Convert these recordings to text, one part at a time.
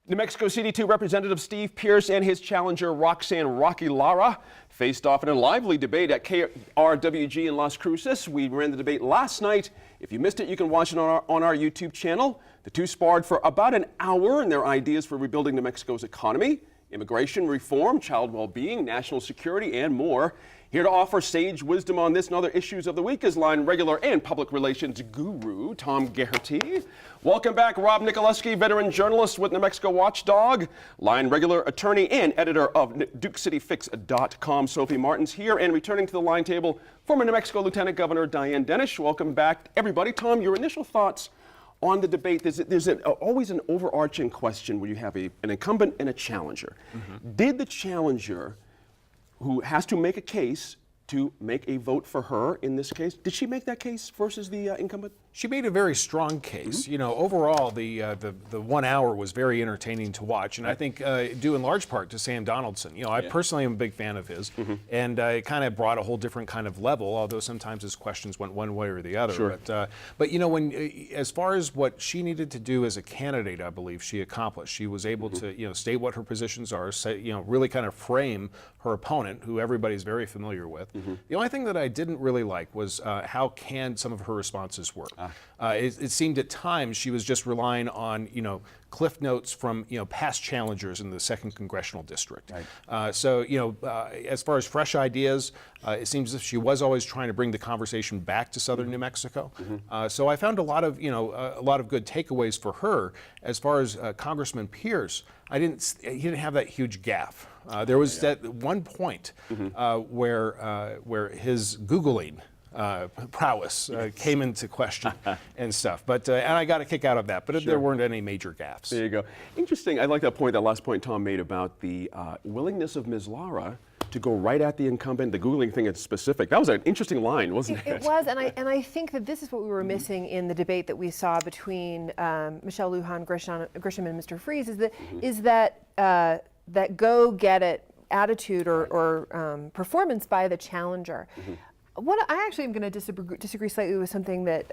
New Mexico CD2 Representative Steve Pearce and his challenger Roxanne "Rocky" Lara faced off in a lively debate at KRWG in Las Cruces. We ran the debate last night. If you missed it, you can watch it on our YouTube channel. The two sparred for about an hour in their ideas for rebuilding New Mexico's economy, immigration reform, child well-being, national security, and more. Here to offer sage wisdom on this and other issues of the week is Line regular and public relations guru Tom Geraghty. Welcome back, Rob Nikolewski, veteran journalist with New Mexico Watchdog, Line regular attorney and editor of DukeCityFix.com. Sophie Martin's here, and returning to the Line table, former New Mexico Lieutenant Governor Dianne Dennis. Welcome back, everybody. Tom, your initial thoughts on the debate. There's always an overarching question where you have an incumbent and a challenger. Did the challenger, who has to make a case to make a vote for her in this case, did she make that case versus the incumbent? She made a very strong case. You know, overall, the 1 hour was very entertaining to watch, and I think due in large part to Sam Donaldson. You know, I personally am a big fan of his, and it kind of brought a whole different kind of level, although sometimes his questions went one way or the other. Sure. But you know, when as far as what she needed to do as a candidate, I believe she accomplished. She was able to, state what her positions are, say, really kind of frame her opponent, who everybody's very familiar with. The only thing that I didn't really like was how canned some of her responses were. It seemed at times she was just relying on, cliff notes from, past challengers in the 2nd Congressional District. So, as far as fresh ideas, it seems as if she was always trying to bring the conversation back to southern New Mexico. So I found a lot of, a lot of good takeaways for her. As far as Congressman Pearce, he didn't have that huge gaffe. There was that one point where his Googling prowess came into question and stuff. But and I got a kick out of that. But there weren't any major gaffes. There you go. Interesting. I like that point, that last point Tom made about the willingness of Ms. Lara to go right at the incumbent. The Googling thing is specific. That was an interesting line, wasn't it? It was, and I think that this is what we were missing in the debate that we saw between Michelle Lujan Grisham and Mr. Freeze, is that go get it attitude or performance by the challenger. What I actually am going to disagree slightly with something that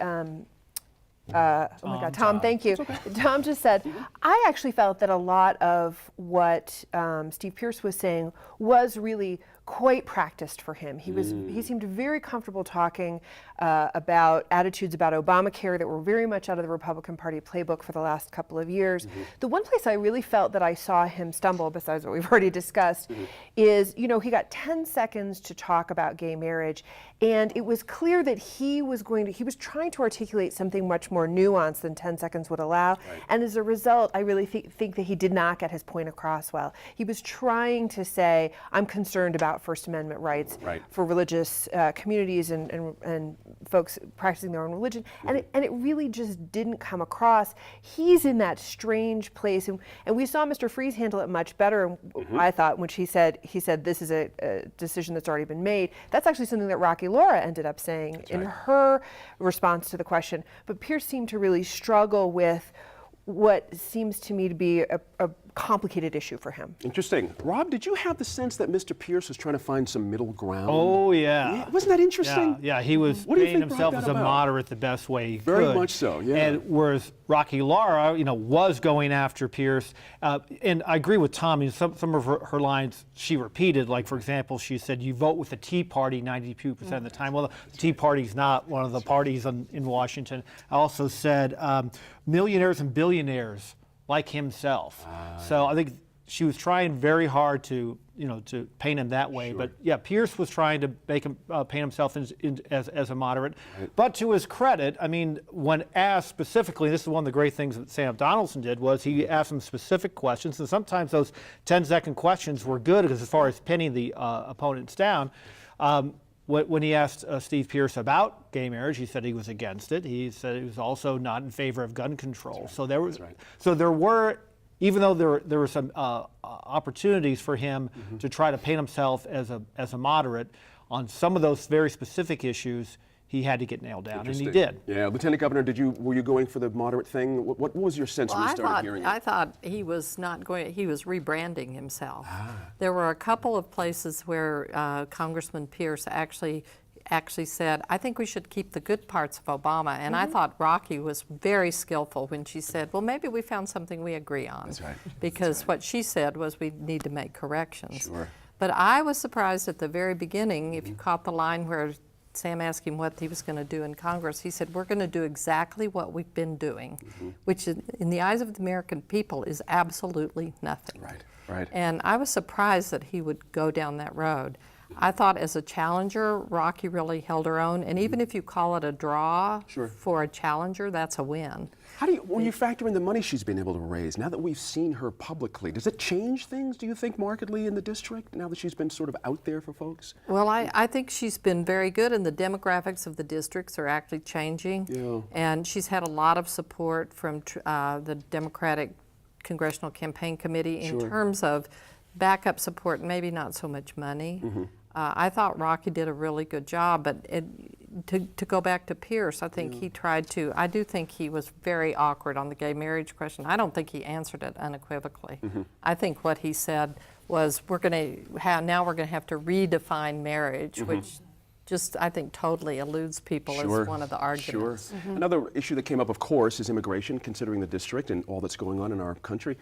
Tom, thank you. Tom just said, I actually felt that a lot of what Steve Pearce was saying was really quite practiced for him. He seemed very comfortable talking about attitudes about Obamacare that were very much out of the Republican Party playbook for the last couple of years. The one place I really felt that I saw him stumble, besides what we've already discussed, is, he got 10 seconds to talk about gay marriage, and it was clear that he was trying to articulate something much more nuanced than 10 seconds would allow. And as a result, I really think that he did not get his point across well. He was trying to say, I'm concerned about First Amendment rights for religious communities and folks practicing their own religion, and it really just didn't come across. He's in that strange place, and we saw Mr. Freeze handle it much better, I thought, when he said this is a decision that's already been made. That's actually something that Rocky Lara ended up saying in her response to the question. But Pearce seemed to really struggle with what seems to me to be a complicated issue for him. Interesting. Rob, did you have the sense that Mr. Pearce was trying to find some middle ground? Oh, yeah. Wasn't that interesting? Yeah, he was painting himself as a moderate the best way he could. Very much so, yeah. And whereas Rocky Lara, was going after Pearce. And I agree with Tom. Some of her lines she repeated. Like, for example, she said, you vote with the Tea Party 92% of the time. Well, the Tea Party's not one of the parties in Washington. I also said millionaires and billionaires like himself. So I think she was trying very hard to paint him that way. But yeah, Pearce was trying to make him paint himself as a moderate. But to his credit, I mean, when asked specifically, this is one of the great things that Sam Donaldson did, was he asked him specific questions, and sometimes those 10-second questions were good as far as pinning the opponents down. When he asked Steve Pearce about gay marriage, he said he was against it. He said he was also not in favor of gun control. So there were, even though there were some opportunities for him to try to paint himself as a moderate on some of those very specific issues, he had to get nailed down, and he did. Yeah, Lieutenant Governor, were you going for the moderate thing? What was your sense when you started hearing it? I thought he was not going. He was rebranding himself. There were a couple of places where Congressman Pearce actually actually said, I think we should keep the good parts of Obama. And I thought Rocky was very skillful when she said, well, maybe we found something we agree on. That's right. Because what she said was we need to make corrections. Sure. But I was surprised at the very beginning, if you caught the line where Sam asked him what he was going to do in Congress, he said, we're going to do exactly what we've been doing, which in the eyes of the American people is absolutely nothing. Right, right. And I was surprised that he would go down that road. I thought as a challenger, Rocky really held her own, and even if you call it a draw Sure. for a challenger, that's a win. How do you, when you factor in the money she's been able to raise, now that we've seen her publicly, does it change things, do you think, markedly in the district, now that she's been sort of out there for folks? Well, I think she's been very good, and the demographics of the districts are actually changing. Yeah. And she's had a lot of support from the Democratic Congressional Campaign Committee in Sure. terms of backup support, maybe not so much money. I thought Rocky did a really good job, but to go back to Pierce, I think he tried to, I do think he was very awkward on the gay marriage question. I don't think he answered it unequivocally. I think what he said was, we're going to have, now we're going to have to redefine marriage, which just, I think, totally eludes people as one of the arguments. Sure. Another issue that came up, of course, is immigration, considering the district and all that's going on in our country.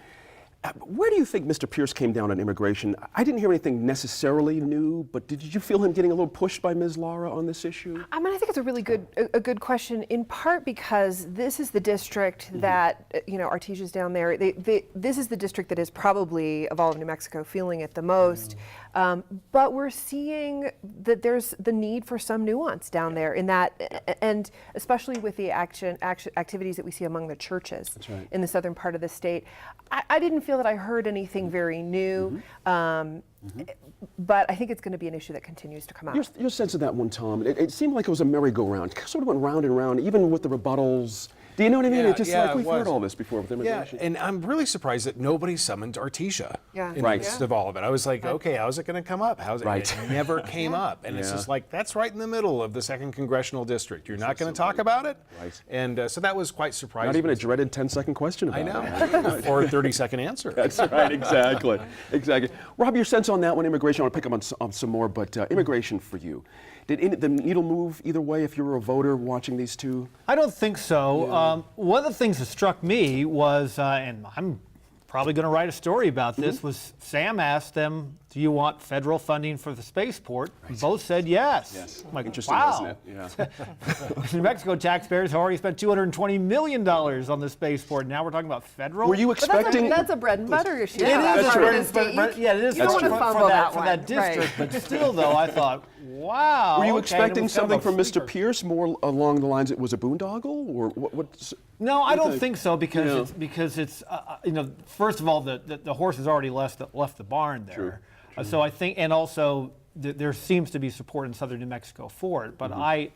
Where do you think Mr. Pierce came down on immigration? I didn't hear anything necessarily new, but did you feel him getting a little pushed by Ms. Lara on this issue? I mean, I think it's a really good good question, in part because this is the district that, you know, Artesia's down there. This is the district that is probably, of all of New Mexico, feeling it the most. But we're seeing that there's the need for some nuance down there in that, and especially with the activities that we see among the churches in the southern part of the state. I didn't feel that I heard anything very new, but I think it's going to be an issue that continues to come out. Your sense of that one, Tom, it seemed like it was a merry-go-round. It sort of went round and round, even with the rebuttals. Do you know what I mean? Yeah, It's just yeah, like it we've heard was. all this before with immigration. Yeah, and I'm really surprised that nobody summoned Artesia Yeah. in Right. the midst of all of it. I was like, okay, how's it going to come up? How's it? Right. It never came up, and it's Yeah. just like that's right in the middle of the 2nd Congressional District. You're not going to talk about it, Right. And so that was quite surprising. Not even a dreaded 10-second question about I it. know, or a 30-second answer. That's right, exactly. Exactly. Rob, your sense on that one, immigration, I want to pick up on some more, but immigration for you. Did the needle move either way if you were a voter watching these two? I don't think so. One of the things that struck me was, and I'm probably going to write a story about this, was Sam asked them, do you want federal funding for the spaceport? Both said yes. Yes. I'm like, Interesting, wow. wasn't it? Yeah. New Mexico taxpayers have already spent $220 million on the spaceport. Now we're talking about federal? Were you But expecting? that's a bread and butter issue. Yeah, for that's the true. state. Yeah, it is You don't for, want to for fumble that, that for that one. district. Right. But still, though, I thought, wow. Were you okay, and it expecting was kind of something a from Mr. sleeper. Pierce more along the lines it was a boondoggle, or what? No, I do you don't think? think so because Yeah. it's you know, first of all, the horse has already left the barn there. True. So I think, and also there seems to be support in southern New Mexico for it. But I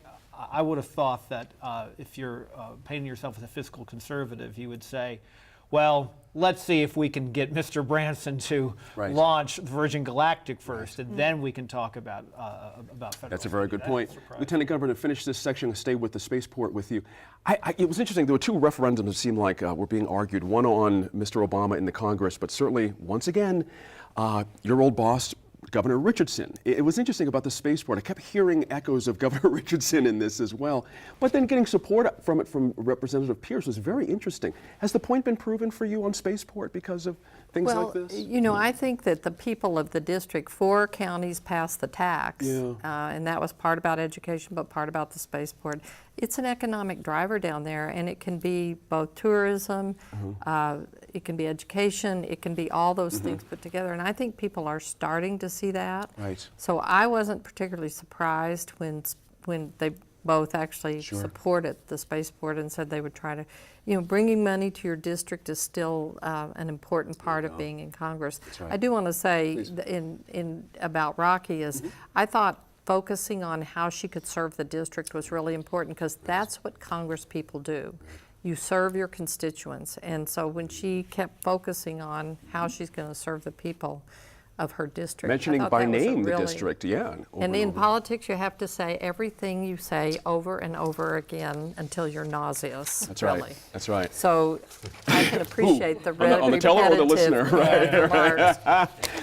would have thought that if you're painting yourself as a fiscal conservative, you would say, well, let's see if we can get Mr. Branson to Right. launch Virgin Galactic first, and then we can talk about federal. That's a very good funding. point. That's surprising. Lieutenant Governor, to finish this section, I'll stay with the spaceport with you. It was interesting, there were two referendums that seemed like were being argued, one on Mr. Obama in the Congress, but certainly, once again, your old boss, Governor Richardson. It was interesting about the spaceport. I kept hearing echoes of Governor Richardson in this as well, but then getting support from it from Representative Pierce was very interesting. Has the point been proven for you on spaceport because of things Well, like this? you know, I think that the people of the district, 4 counties passed the tax, Yeah. and that was part about education, but part about the spaceport. It's an economic driver down there, and it can be both tourism, it can be education, it can be all those things put together, and I think people are starting to see that. Right. So I wasn't particularly surprised when they both actually supported the spaceport and said they would try to, you know, bringing money to your district is still an important part of being in Congress. right. I do want to say in about Rocky is I thought focusing on how she could serve the district was really important because that's what Congress people do. You serve your constituents, and so when she kept focusing on how she's going to serve the people, of her district. I Mentioning thought by that was a name the really- district, yeah. over And in over. politics, you have to say everything you say over and over again until you're nauseous. That's right. Really. That's right. So I can appreciate the on the teller or the listener, repetitive, remarks.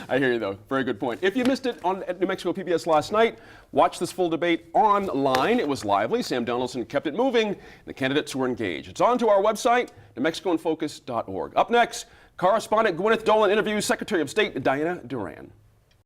I hear you, though. Very good point. If you missed it at New Mexico PBS last night, watch this full debate online. It was lively. Sam Donaldson kept it moving, and the candidates were engaged. It's on to our website, NewMexicoInFocus.org. Up next, correspondent Gwyneth Dolan interviews Secretary of State Diana Duran.